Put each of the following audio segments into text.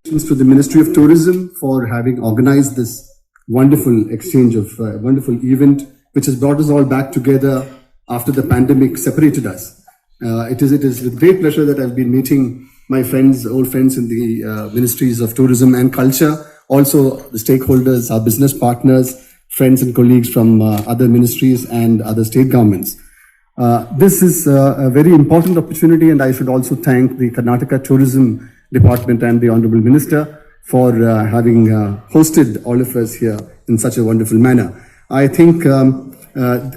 To the Ministry of Tourism for having organized this wonderful exchange of wonderful event, which has brought us all back together after the pandemic separated us. It is with great pleasure that I've been meeting my friends, old friends in the Ministries of Tourism and Culture, also the stakeholders, our business partners, friends and colleagues from other ministries and other state governments. This is a very important opportunity, and I should also thank the Karnataka Tourism Department and the Honorable Minister for having hosted all of us here in such a wonderful manner. I think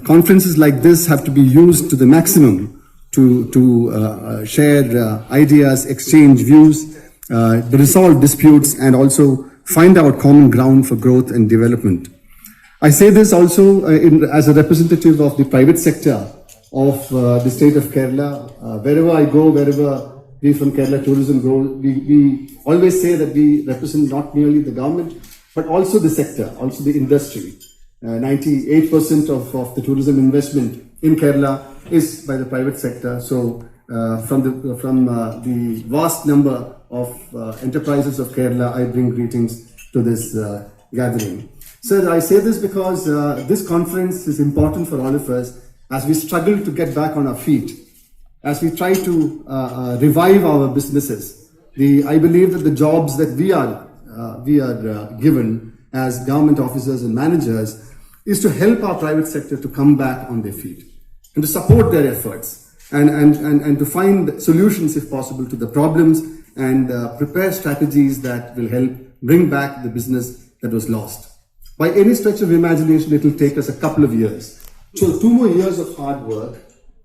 conferences like this have to be used to the maximum to share ideas, exchange views, resolve disputes, and also find out common ground for growth and development. I say this also as a representative of the private sector of the state of Kerala. Wherever I go, wherever we from Kerala Tourism go, we always say that we represent not merely the government, but also the sector, also the industry. 98% of the tourism investment in Kerala is by the private sector. So from the vast number of enterprises of Kerala, I bring greetings to this gathering. Sir, I say this because this conference is important for all of us as we struggle to get back on our feet, as we try to revive our businesses. I believe that the jobs that we are given as government officers and managers is to help our private sector to come back on their feet and to support their efforts and to find solutions, if possible, to the problems and prepare strategies that will help bring back the business that was lost. By any stretch of imagination, it will take us a couple of years. So 2 more years of hard work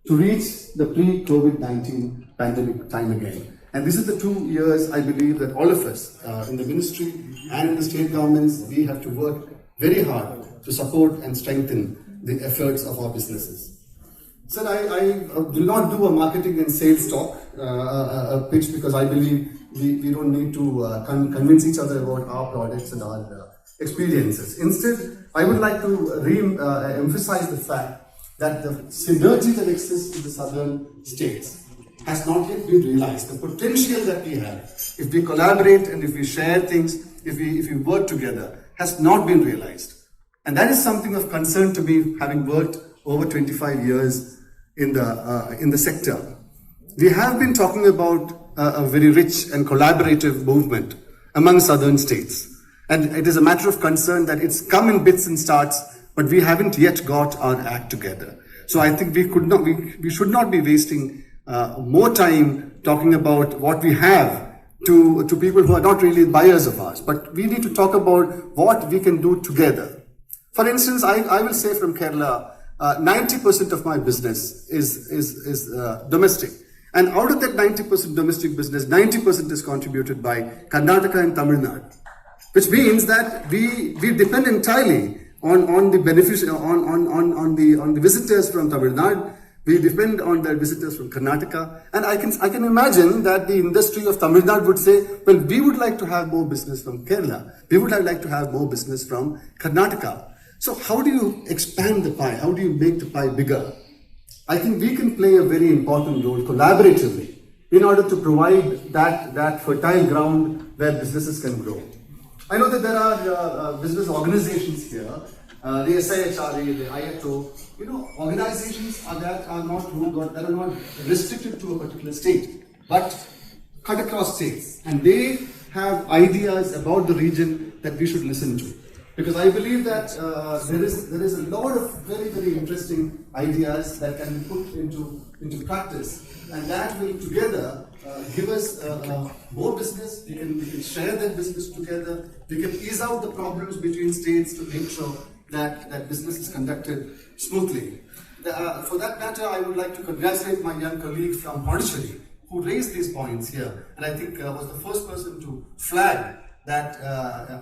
to reach the pre-COVID-19 pandemic time again. And this is the 2 years, I believe, that all of us in the ministry and in the state governments, we have to work very hard to support and strengthen the efforts of our businesses. Sir, I will not do a marketing and sales talk, a pitch, because I believe we don't need to convince each other about our products and our experiences. Instead, I would like to emphasize the fact that the synergy that exists in the southern states has not yet been realized. The potential that we have, if we collaborate and if we share things, if we work together, has not been realized. And that is something of concern to me, having worked over 25 years in the sector. We have been talking about a very rich and collaborative movement among southern states. And it is a matter of concern that it's come in bits and starts, but we haven't yet got our act together. So I think we should not be wasting more time talking about what we have to people who are not really buyers of ours, but we need to talk about what we can do together. For instance, I will say from Kerala, 90% of my business is domestic. And out of that 90% domestic business, 90% is contributed by Karnataka and Tamil Nadu, which means that we depend entirely on the visitors from Tamil Nadu. We depend on the visitors from Karnataka, and I can imagine that the industry of Tamil Nadu would say, well, we would like to have more business from Kerala. We would like to have more business from Karnataka. So how do you expand the pie? How do you make the pie bigger? I think we can play a very important role collaboratively in order to provide that fertile ground where businesses can grow. I know that there are business organizations here, the SIHRA, the IATO, organizations that are not restricted to a particular state, but cut across states. And they have ideas about the region that we should listen to. Because I believe that there is a lot of very, very interesting ideas that can be put into practice, and that will together give us more business. We can share that business together. We can ease out the problems between states to make sure that business is conducted smoothly. For that matter, I would like to congratulate my young colleague from Pondicherry who raised these points here, and I think was the first person to flag that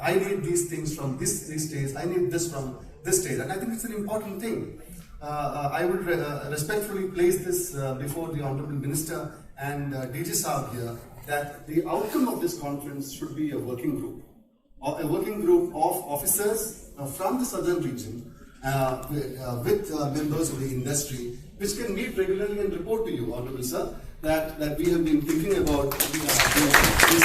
I need these things from these states, I need this from this state, and I think it's an important thing. I would respectfully place this before the Honorable Minister and DG Saab here, that the outcome of this conference should be a working group of officers from the southern region with members of the industry, which can meet regularly and report to you, Honorable Sir, that we have been thinking about these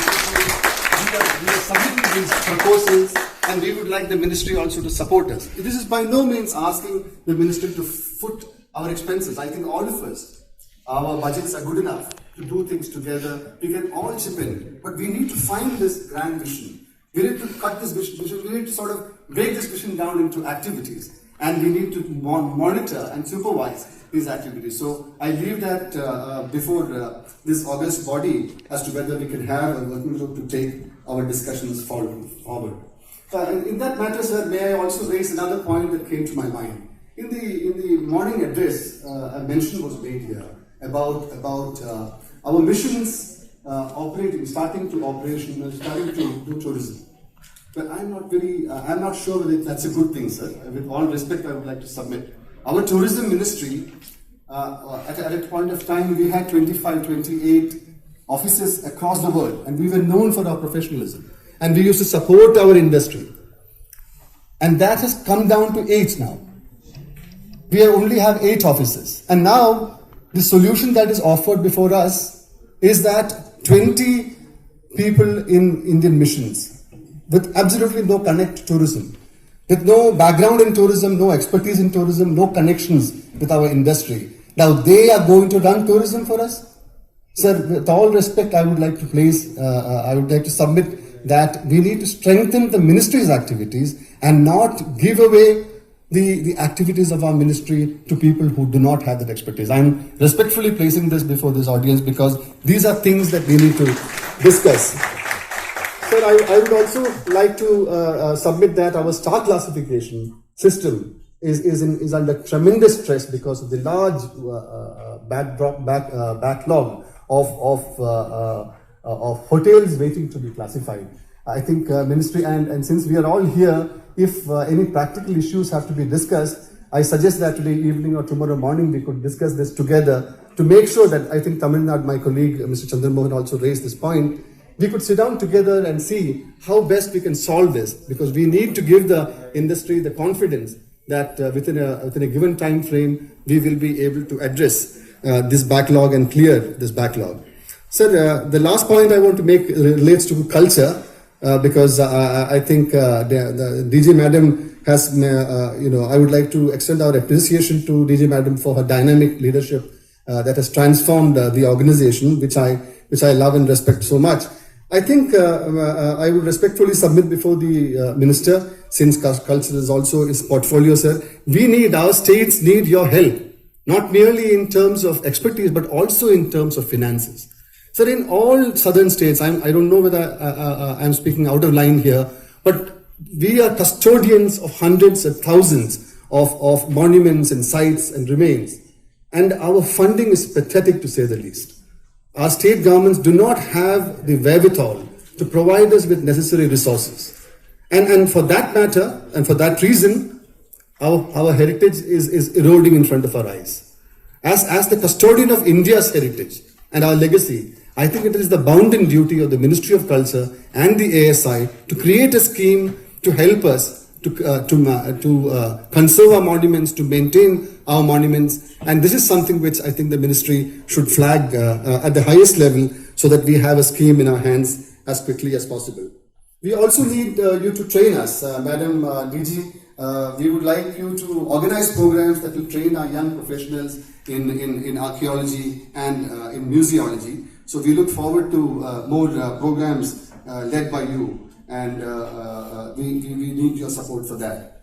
we are submitting these proposals, and we would like the ministry also to support us. This is by no means asking the ministry to foot our expenses. I think all of us, our budgets are good enough to do things together. We can all chip in, but we need to find this grand vision. We need to cut this vision. We need to sort of break this vision down into activities, and we need to monitor and supervise these activities. So I leave that before this august body as to whether we can have a working group to take our discussions forward. In that matter, sir, may I also raise another point that came to my mind. In the morning address, a mention was made here about our missions starting to do tourism. But I'm not sure whether that's a good thing, sir. With all respect, I would like to submit. Our tourism ministry, at a point of time, we had 25, 28 offices across the world, and we were known for our professionalism. And we used to support our industry. And that has come down to 8 now. We only have 8 offices. And now, the solution that is offered before us is that 20 people in Indian missions with absolutely no connect to tourism, with no background in tourism, no expertise in tourism, no connections with our industry. Now they are going to run tourism for us? Sir, with all respect, I would like to submit that we need to strengthen the ministry's activities and not give away the activities of our ministry to people who do not have that expertise. I'm respectfully placing this before this audience because these are things that we need to discuss. Sir, I would also like to submit that our star classification system is under tremendous stress because of the large backlog of hotels waiting to be classified. I think ministry and since we are all here, if any practical issues have to be discussed, I suggest that today evening or tomorrow morning we could discuss this together to make sure that, I think Tamil Nadu, my colleague Mr. Chandramohan also raised this point, we could sit down together and see how best we can solve this, because we need to give the industry the confidence that within a given time frame we will be able to address this backlog and clear this backlog. Sir, the last point I want to make relates to culture, because I think the DG Madam has, I would like to extend our appreciation to DG Madam for her dynamic leadership that has transformed the organization, which I love and respect so much. I think I would respectfully submit before the Minister, since culture is also his portfolio, sir. Our states need your help, not merely in terms of expertise, but also in terms of finances. Sir, in all southern states, I don't know whether I'm speaking out of line here, but we are custodians of hundreds of thousands of monuments and sites and remains. And our funding is pathetic, to say the least. Our state governments do not have the wherewithal to provide us with necessary resources. And for that matter, and for that reason, our heritage is eroding in front of our eyes. As the custodian of India's heritage and our legacy, I think it is the bounden duty of the Ministry of Culture and the ASI to create a scheme to help us to conserve our monuments, to maintain our monuments, and this is something which I think the ministry should flag at the highest level so that we have a scheme in our hands as quickly as possible. We also need you to train us, Madam DG. We would like you to organize programs that will train our young professionals in archaeology and in museology. So we look forward to more programs led by you, and we need your support for that.